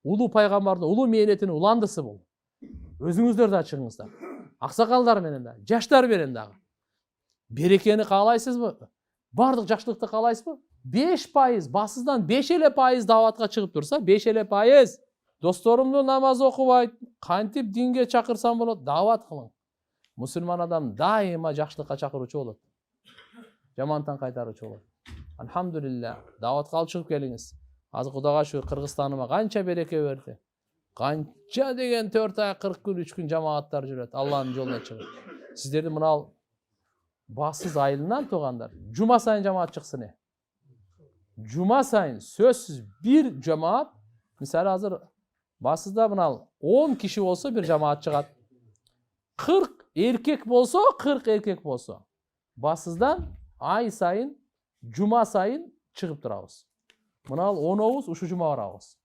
улуу пайгамбардын улуу мээнетинин уландысы бул. Өзүңүздөр да чыгыңыздар. Аксакалдар менен да, жаштар менен дагы. Берекени каалайсызбы? Бардык жакшылыкты каалайсызбы? 5% басыздан 5% даватка чыгып турса, 5% досторумду намаз окубайт, кантип динге чакырсам болот, дават кылың. Мусулман адам дайыма жакшылыкка чакыруучу болот. Жамандыктан кайтаруучу болот. Алхамдулилля, даватка алып чыгып келиңиз. Азыр Кудайга шүгүр Кыргызстаныма канча береке берди. Канча деген 4 ай 40 күн 3 күн жамааттар жүрөт. Алланын жолуна чыгып. Сиздерди мына басыз айылынан туугандар, жума сайын жамаат чыксын. Жума сайын сөзсүз бир жамаат, мисалы азыр басызда мына 10 киши болсо бир жамаат чыгат. 40 эркек болсо, 40 эркек болсо, басыздан ай сайын, жума сайын чыгып турабыз. Мына 10 ушу жума барабыз.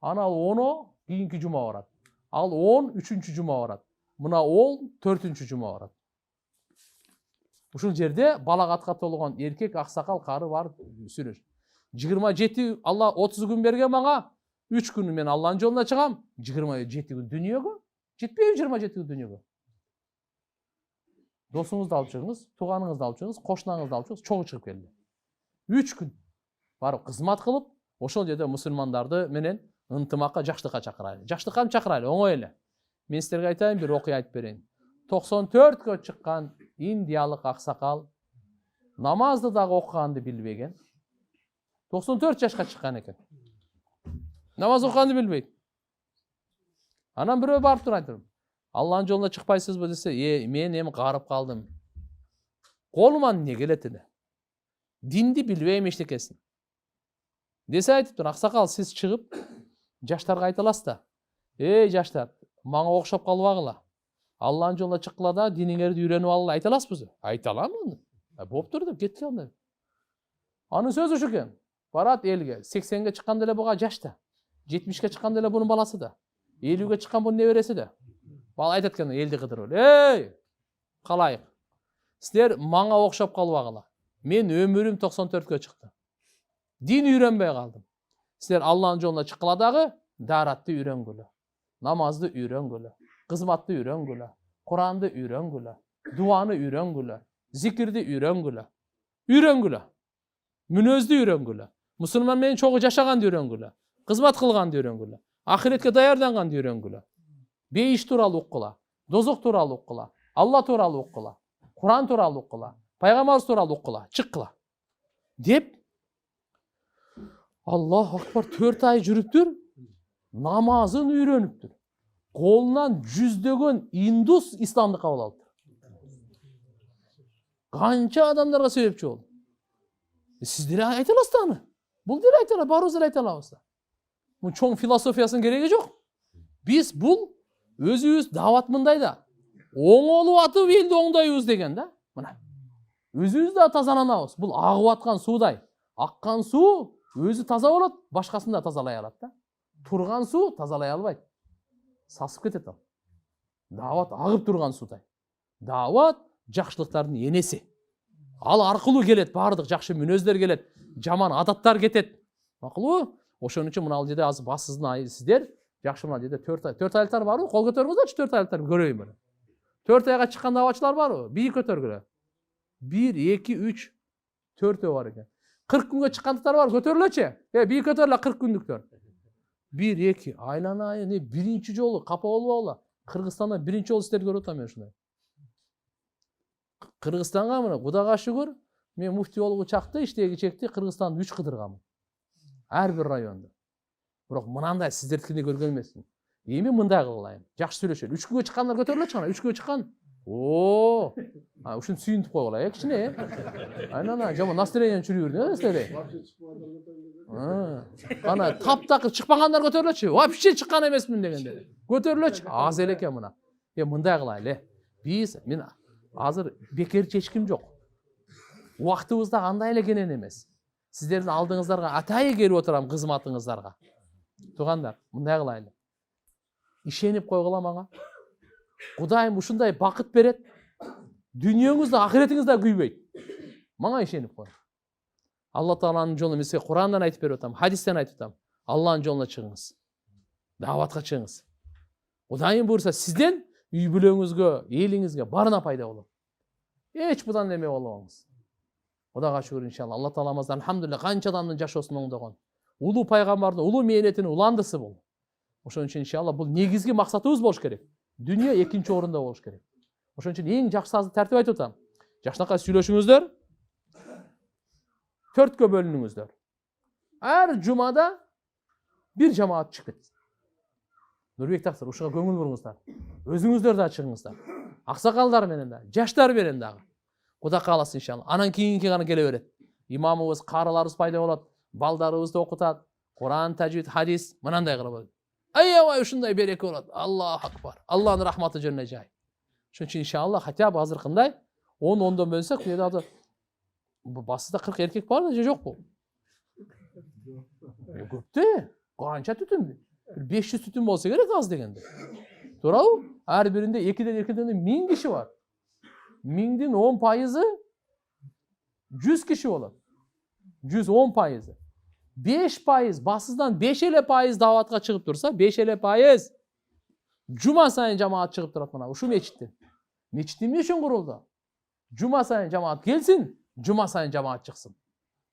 Ана 10 кийинки жума барат. Ал 10 3-чү жума барат. Мына 4-чү жума барат. Ушул жерде балагатка толгон эркек, аксакал, кары бар сүрөш. 27 Алла 30 күн берген мага, 3 күн мен Алланын жолуна чыгам, 27 күн дүнүйөгө, жетпейби 27 күн дүнүйөгө. Досуңузду алып чыгыңыз, тууганыңызды алып чыгыңыз, кошунаңызды алып чыгыңыз, чогуу чыгып келди. 3 күн барып кызмат кылып, ошол жерде мусулмандарды менен ынтымакка, жакшылыкка чакырайлы. Жакшылыкка чакырайлы, оңой эле. Мен силерге айтайын, бир окуя айтып берейин. 94кө чыккан индиялык аксакал намазды дагы окуганды билбеген. 94 жашка чыккан экен. Намаз окуганды билбейт. Анан бирөө барып туруп айтыр. Алланын жолуна чыкпайсызбы десе, мен эми карып калдым. Колума эмне келет эле? Динди билбейм эчтекесин. Десе айтып тур, аксакал сиз чыгып жаштарга айта аласыз да. Жаштар, мага окшоп калбагыла. Алланын жолуна чыккыла да, диниңерди үйрөнүп алгыла, айта аласызбы? Айта алам аны. Болуптур деп кетти анда. Анын сөзү ушу экен. Барат элге, 80ге чыкканда эле буга жашта. 70ке чыкканда эле бунун баласы да. 50ге чыккан бунун небереси да. Бала айтат экен, элди кыдырып. Калайык. Силер мага окшоп калбагыла. Мен өмүрүм 94кө чыкты. Дин үйрөнбөй калдым. Силер Алланын жолуна чыккыла дагы даратты үйрөнгүлө. Намазды үйрөнгүлө. Кызматты үйрөнгүлө. Куранды үйрөнгүлө. Дуаны үйрөнгүлө. Зикирди үйрөнгүлө. Үйрөнгүлө. Мүнөздү үйрөнгүлө. Мусулман менен чогуу жашаганды үйрөнгүлө. Кызмат кылганды үйрөнгүлө. Ахиретке даярданганды үйрөнгүлө. Бейиш тууралуу уккула. Дозок тууралуу уккула. Алла тууралуу уккула. Куран тууралуу уккула. Пайгамбарыбыз тууралуу уккула. Чыккыла. Деп Аллаху акбар 4 ай жүрүптүр. Намазын үйрөнүптүр. Колунан жүздөгөн индус исламды кабыл алды. Канча адамдарга себепчи болду. Сиздер айта аласыз да аны. Бул дер айта алат, баарыбыз айта алабыз да. Бул чоң философиясынын кереги жок. Биз бул өзүбүз дават мындай да. Оңолуп атып элди оңдойбуз деген да. Мына. Өзүбүз да тазаланабыз. Бул агып аткан суудай. Аккан суу өзү таза болот, башкасын да тазалай алат да. Турган суу тазалай албайт. Сасып кетет ал. Дават агып турган суудай. Дават жакшылыктардын энеси. Ал аркылуу келет, бардык жакшы мүнөздөр келет, жаман адаттар кетет. Макулбу? Ошон үчүн мына жерде азыр бассыздын айы сиздер жакшы мына жерде 4 айлыктар барбы? Кол көтөрүңүздөрчү 4 айлыктар көрөйүн мына. 4 айга чыккан даватчылар барбы? Бийик көтөргүлө. 1 2 3 4 бар экен. 40 күнгө чыккандыктар бар, көтөрүлөчү. Бийик көтөрүлө 40 күндүктөр. 1 2 айланайын, биринчи жолу капа болбогула. Кыргызстанда биринчи жолу сиздерди көрүп атам мен ушундай. Кыргызстанга мына Кудайга шүгүр, мен муфти болуп чакты, иштеги чекти Кыргызстанды 3 кыдыргам. Ар бир районда. Бирок мынандай сиздердикини көргөн эмесмин. Эми мындай кылайын. Жакшы сүйлөшөлү. 3 күнгө чыккандар көтөрүлөчү ана, 3 күнгө чыккан. Ушуну сүйүнтүп койгула, кичине. Айнана, жаман настроение чүрүп силер. Ана таптакыр чыкпагандар көтөрүлөчү. Вообще чыккан эмесмин дегенде. Көтөрүлөчү. Аз эле экен мына. Мындай кылайлы. Биз мен азыр бекерчи эч ким жок. Убактыбызда андай эле кенен эмес. Сиздердин алдыңыздарга атайы келип отурам кызматыңыздарга. Туугандар, мындай кылайлы. Ишенип койгула мага. Кудайым ушундай бакыт берет. Дүйнөңүздө, ахиретиңизде күйбөйт. Мага ишенип кой. Алла Тааланын жолун мен сизге Курандан айтып берип атам, хадистен айтып атам. Алланын жолуна чыгыңыз. Даватка чыгыңыз. Кудайым буйрса сизден үй бүлөңүзгө, элиңизге барына пайда болот. Эч будан эме болбоңуз. Кудайга шүгүр иншалла. Алла Тааламыздан алхамдулилlah канча адамдын жашоосун оңдогон. Улуу пайгамбардын улуу мээнетинин уландысы бул. Ошон үчүн иншалла бул негизги максатыбыз болуш керек. Дүнүйө экинчи орунда болуш керек. Ошон үчүн эң жакшы тартип айтып атам. Жакшынакай сүйлөшүңүздөр. 4кө бөлүнүңүздөр. Ар жумада бир жамаат чыгып кетсин. Нурбек тактыр, ушуга көңүл буруңуздар. Өзүңүздөр да чыгыңыздар. Аксакалдар менен да, жаштар менен дагы. Кудай кааласа иншалла. Анан кийинки гана келе берет. Имамыбыз, карыларыбыз пайда болот, балдарыбызды окутат, Куран, тажвид, хадис мынандай кылып болот. Аябай ушундай береке болот. Аллаху акбар. Аллахтын рахматы жөнүнө жай. Ошон үчүн иншалла хотя бы азыркындай 10-10дон бөлсөк, бул бул басында 40 эркек бар да же жокпу? Көп да. Канча түтүн? 500 түтүн болсо керек аз дегенде. Туурабы? Ар биринде 2-2 1000 киши бар. 1000дин 10% 100 киши болот. 110%. 5% басыздан 5 эле пайыз даватка чыгып турса, 5 эле пайыз жума сайын жамаат чыгып турат мына ушу мечиттен. Мечит эмне үчүн курулду? Жума сайын жамаат келсин, жума сайын жамаат чыксын.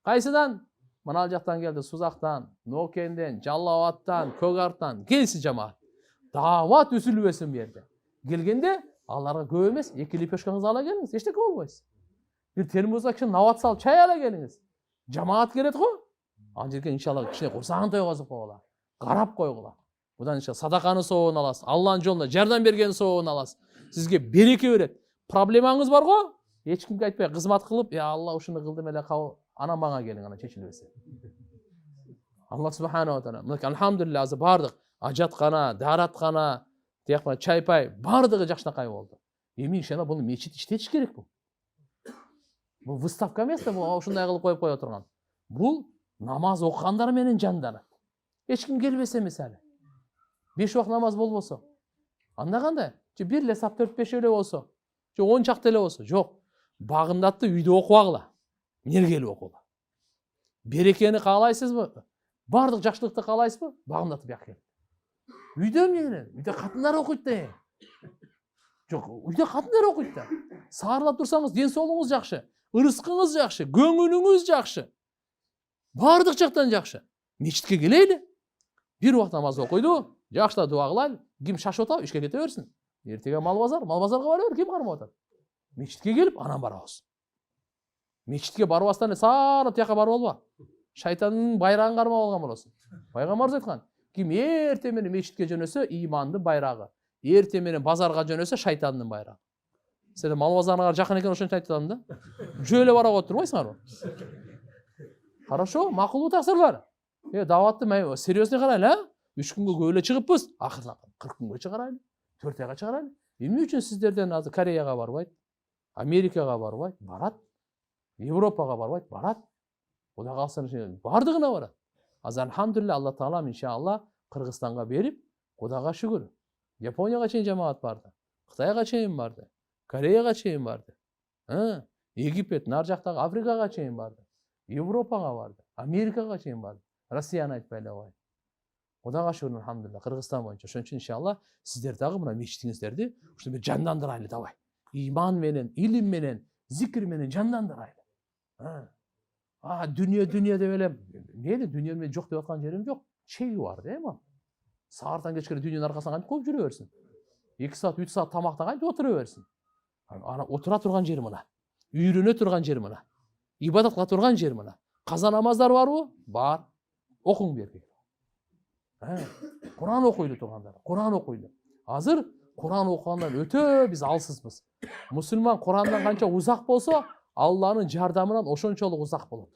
Кайсыдан? Мына жактан келди, Сузактан, Нокенден, Жалал Абадтан, Көк-Арттан келсин жамаат. Дават үзүлбөсүн бу жерде. Келгенде аларга көп эмес, 2 лепешкаңызды ала келиңиз, эчтеке болбойсуз. Бир термозга кичине нават салып чай ала келиңиз. Жамаат келет го. Ал жерге иншалла кичине курсагын тойгозуп койгула. Карап койгула. Будан иншалла садаканы соогун аласыз, Алланын жолуна жардам бергенин соогун аласыз. Сизге береке берет. Проблемаңыз бар го? Эч кимге айтпай кызмат кылып, "Я Алла ушуну кылдым эле, анан мага келиң, анан чечилбесе." Алла субханаху ва таала, мына алхамдулилlah азыр бардык ажаткана, даараткана, тияк чай-пай бардыгы жакшынакай болду. Эми иншалла буну мечит иштетиш керек бул. Бул выставка эмес да, бул ушундай кылып коюп кое турган. Бул намаз окугандар менен жанданат. Эч ким келбесе мисалы. 5 убак намаз болбосо. Анда кандай? Же бир эле сап 4-5 эле болсо, же 10 чакты эле болсо, жок. Багымдатты үйдө окубагыла. Мергелип окула. Берекени каалайсызбы? Бардык жакшылыкты каалайсызбы? Багымдатып бияк кел. Үйдө эмне? Үйдө катындар окуйт да. Жок, үйдө катындар окуйт да. Саарлап турсаңыз, ден соолугуңуз жакшы, ырыскыңыз жакшы, көңүлүңүз жакшы. Бардык жактан жакшы. Мечитке келели. Бир убак намаз окуйду, жакшылап дуа кылайлы. Ким шашып атабы, ишке кете берсин. Эртеге мал базарга бара бер, ким кармап атат? Мечитке келип, анан барабыз. Мечитке барбастан эле саарлап тияка барып алба. Шайтандын байрагын кармап алган болосуң. Пайгамбарыбыз айткан, ким эрте менен мечитке жөнөсө, имандын байрагы. Эрте менен базарга жөнөсө, шайтандын байрагы. Силер мал базарына жакын экен ошончо айтып атам да. Жөлө бара коюп турбайсыңарбы? Хорошо, макулбу таксырлар. Даватты мен серьезный карайлы, а? 3 күнгө көп эле чыгыппыз. Акырын 40 күнгө чыгарайлы. 4 айга чыгарайлы. Эмне үчүн сиздерден азыр Кореяга барбайт? Америкага барбайт? Барат. Европага барбайт? Барат. Кудай кааласа бардыгына барат. Азыр алхамдулилlah Алла Таалам иншалла Кыргызстанга берип, Кудайга шүгүр. Японияга чейин жамаат барды. Кытайга чейин барды. Кореяга чейин барды. Египет, нар жактагы Африкага чейин барды. Европага барды. Америкага чейин барды. Россияны айтпай эле коеюн. Кудайга шүгүр алхамдулилlah Кыргызстан боюнча. Ошон үчүн иншалла сиздер дагы мына мечитиңиздерди ушундай бир жандандырайлы давай. Иман менен, илим менен, зикир менен жандандырайлы. Дүние деп эле, мейли дүние менен жок деп аткан жерим жок. Чеги бар да эми. Саартан кечке дүнүнүн аркасынан кантип коюп жүрө берсин. 2 саат, 3 саат тамакта кантип отура берсин. Ана отура турган жери мына. Үйрөнө турган жери мына. Ибадат кыла турган жери мына. Каза намаздар барбы? Бар. Окуң берди. Куран окуйду тургандар. Куран окуйду. Азыр Куран окугандан өтө биз алсызбыз. Мусулман Курандан канча узак болсо, Алланын жардамынан ошончолук узак болот.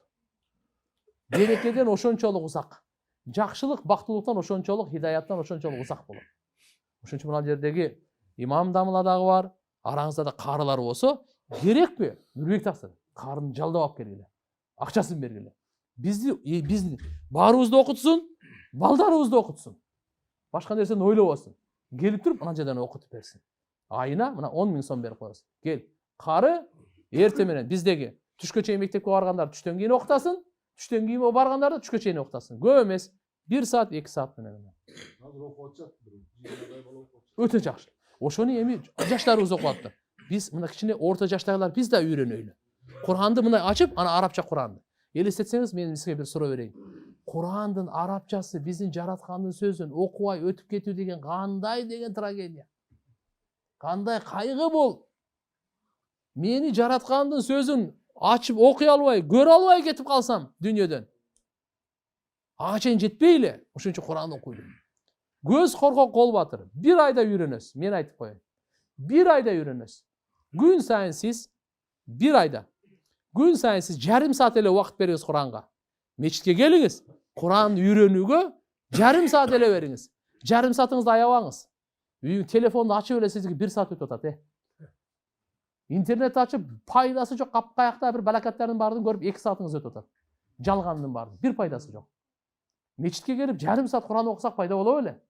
Берекеден ошончолук узак. Жакшылык, бактылыктан ошончолук, хидаяттан ошончолук узак болот. Ошон үчүн мына жердеги имам дамылар дагы бар, араңызда да карылар болсо, керекпи? Нурбек таксыр, карын жалдап алып келгиле. Акчасын бергиле. Биздин баарыбызды окутсун, балдарыбызды окутсун. Башка нерсени ойлобосун. Келип туруп, ана жерден окутуп берсин. Айына мына 10 000 сом берип коесуң. Кел. Кары эрте менен биздеги түшкө чейин мектепке баргандар түштөн кийин окутасың, түштөн кийин баргандарды түшкө чейин окутасың. Көп эмес, 1 saat 2 saat менен. Азыр окуп атышат, жыйырмадай бала окуп атышат. Өтө жакшы. Ошону эми жаштарыбыз окуп атты. Биз мына кичине орто жаштагылар биз да үйрөнөйлү. Куранды мына ачып, ана арабча Куранды. Элестетсеңиз, мен сизге бир суроо берейин. Курандын арабчасы биздин жараткандын сөзүн окубай өтүп кетүү деген кандай деген трагедия. Кандай кайгы бул. Мени жараткандын сөзүн ачып окуй албай, көрө албай кетип калсам дүйнөдөн. Ага чейин жетпей эле, ошон үчүн Куранды окуйлу. Көз коркок кол батыр. 1 айда үйрөнөсүз. Мен айтып коеюн. 1 айда үйрөнөсүз. Күн сайын сиз 1 айда. Күн сайын сиз жарым саат эле убакыт бериңиз Куранга. Мечитке келиңиз. Куранды үйрөнүүгө жарым саат эле бериңиз. Жарым саатыңызды аябаңыз. Телефонду ачып эле сизге 1 саат өтүп атат, Интернет ачып, пайдасы жок, капкаякта бир балакаттардын баарын көрүп 2 саатыңыз өтүп атат. Жалгандын баарын, бир пайдасы жок. Мечитке келип жарым саат Куран окусак пайда болобу эле?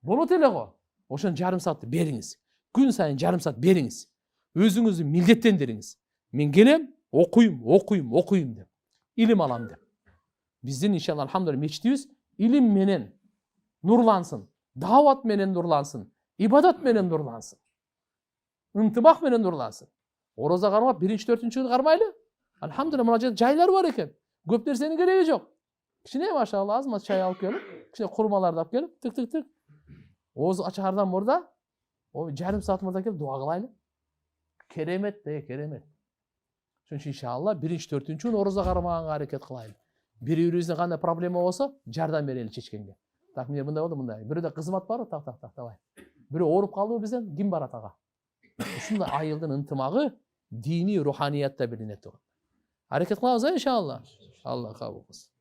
Болот эле го. Ошон жарым саатты бериңиз. Күн сайын жарым саат бериңиз. Өзүңүздү милдеттендириңиз. Мен келем, окуйм деп. Илим алам деп. Биздин иншалла алхамдулилlah мечитибиз илим менен нурлансын, дават менен нурлансын, ибадат менен нурлансын. Ынтымак менен нурлансын. Ороза кармап 1-4 күн кармайлы. Алхамдулилlah мына жерде жайлар бар экен. Көп нерсенин кереги жок. Кичине машалла азмат чай алып келип, кичине курмаларды алып келип, тык. Ооз ачаардан мурда, жарым саат мурда келип дуа кылайлы. Керемет. Ошон үчүн иншалла 1-4 күн ороза кармаганга аракет кылайлы. Бири-бирибиздин кандай проблема болсо, жардам берели чечкенге. Так, мен мындай болду, мындай. Бирөөдө кызмат барбы? Так, давай. Бирөө ооруп калдыбы бизден? Ким барат ага? Ушундай айылдын ынтымагы дини руханиятта билинет. Аракет кылабыз иншалла. Алла кабыл кылсын.